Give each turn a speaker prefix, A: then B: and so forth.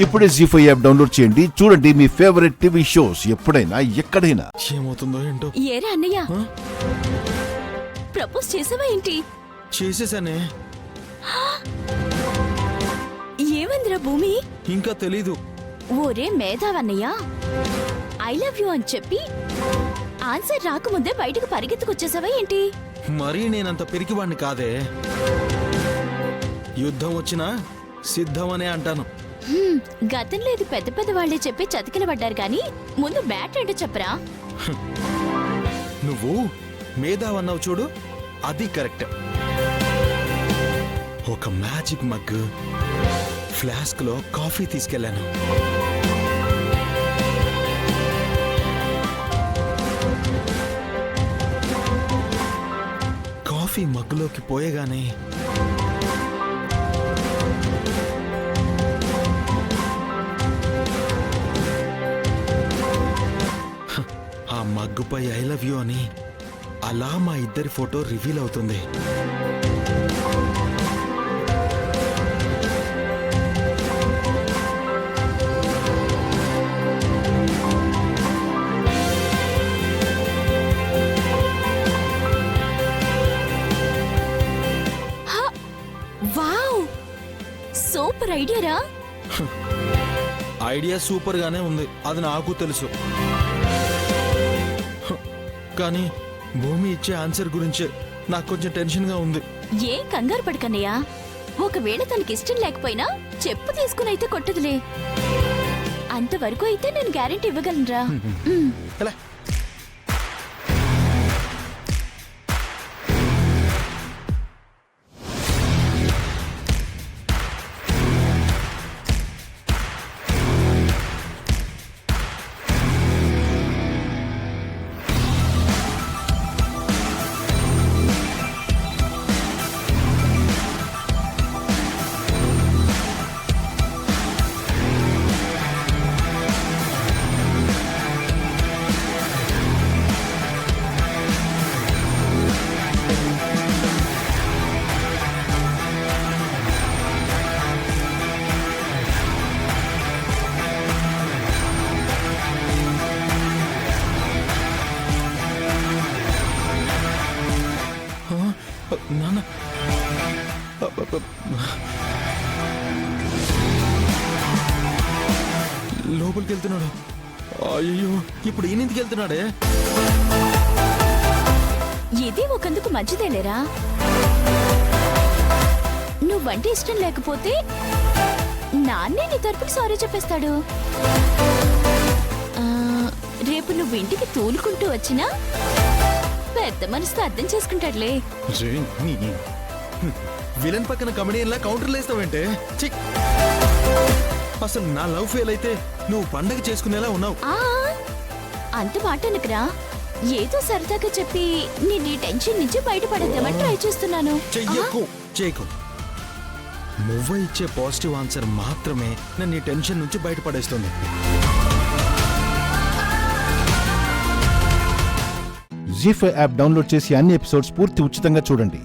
A: ఇప్పుడే జీ5 app download చేయండి. చూడండి మీ ఫేవరెట్ టీవీ షోస్ ఎప్పుడైనా ఎక్కడైనా.
B: ఏమవుతుందో ఏంటో.
C: ఏరా అన్నయ్య, ప్రపోజ్ చేసావా ఏంటి?
B: చేసేసానే.
C: ఏమందిరా భూమి?
B: ఇంకా తెలీదు.
C: ఓరే మేధావన్నయ్య, ఐ లవ్ యూ అని చెప్పి ఆన్సర్ రాకముందే బయటకు పరిగెత్తుకొచ్చేసావా ఏంటి?
B: మరీ నేనంత పిరికివాణ్ణి కాదే. యుద్ధం వచ్చినా సిద్ధమనే అంటాను.
C: గతంలో ఇది పెద్ద పెద్ద వాళ్లే చెప్పి చతికిల పడ్డారు గాని ముందు బ్యాట్ అంటే చెప్పరా?
B: నువ్వు మేధావన్నావు చూడు, అది కరెక్ట్. ఒక మ్యాజిక్ మగ్, ఫ్లాస్క్ లో కాఫీ తీసుకెళ్లాను. కాఫీ మగ్గులోకి పోయగానే ఆ మగ్గుపై ఐ లవ్ యూ అని అలా మా ఇద్దరి ఫోటో రివీల్ అవుతుంది.
C: వావ్, సూపర్ ఐడియారా.
B: ఐడియా సూపర్ గానే ఉంది, అది నాకు తెలుసు. కానీ భూమి ఇచ్చే ఆన్సర్ గురించే నాకు కొంచెం టెన్షన్ గా ఉంది.
C: ఏం కంగారు పడకన్నయ్యా, ఒకవేళ తనకి ఇష్టం లేకపోయినా చెప్పు తీసుకుని అయితే కొట్టదులే. అంతవరకు అయితే నేను గ్యారెంటీ ఇవ్వగలనురా.
B: ఎలా? నాన్న, లోపలికి వెళ్తున్నాడు. అయ్యో, ఇప్పుడు ఈయనకి వెళ్తున్నాడే.
C: ఇది ఒకందుకు మంచిదేలేరా. నువ్వంటే ఇష్టం లేకపోతే నాన్నే నీ తరపున సారీ చెప్పేస్తాడు. రేపు నువ్వు ఇంటికి తూలుకుంటూ వచ్చినా పెద్ద మనసుతో అర్థం చేసుకుంటాడులే.
B: విలన్ పక్కన కమెడియన్ లా కౌంటర్లు వేస్తావంటే? అసలు నా లవ్ ఫెయిల్ అయితే నువ్వు పండగ చేసుకునేలా ఉన్నావు.
C: అంత మాట అనకురా. ఏదో సరదాగా చెప్పి నీ టెన్షన్ నుంచి బయటపడేద్దామని ట్రై చేస్తున్నాను.
B: చెయ్యకు. నువ్వు ఇచ్చే పాజిటివ్ ఆన్సర్ మాత్రమే నన్ను ఈ టెన్షన్ నుంచి బయటపడేస్తుంది.
A: జీ5 యాప్ డౌన్లోడ్ చేసి అన్ని ఎపిసోడ్స్ పూర్తి ఉచితంగా చూడండి.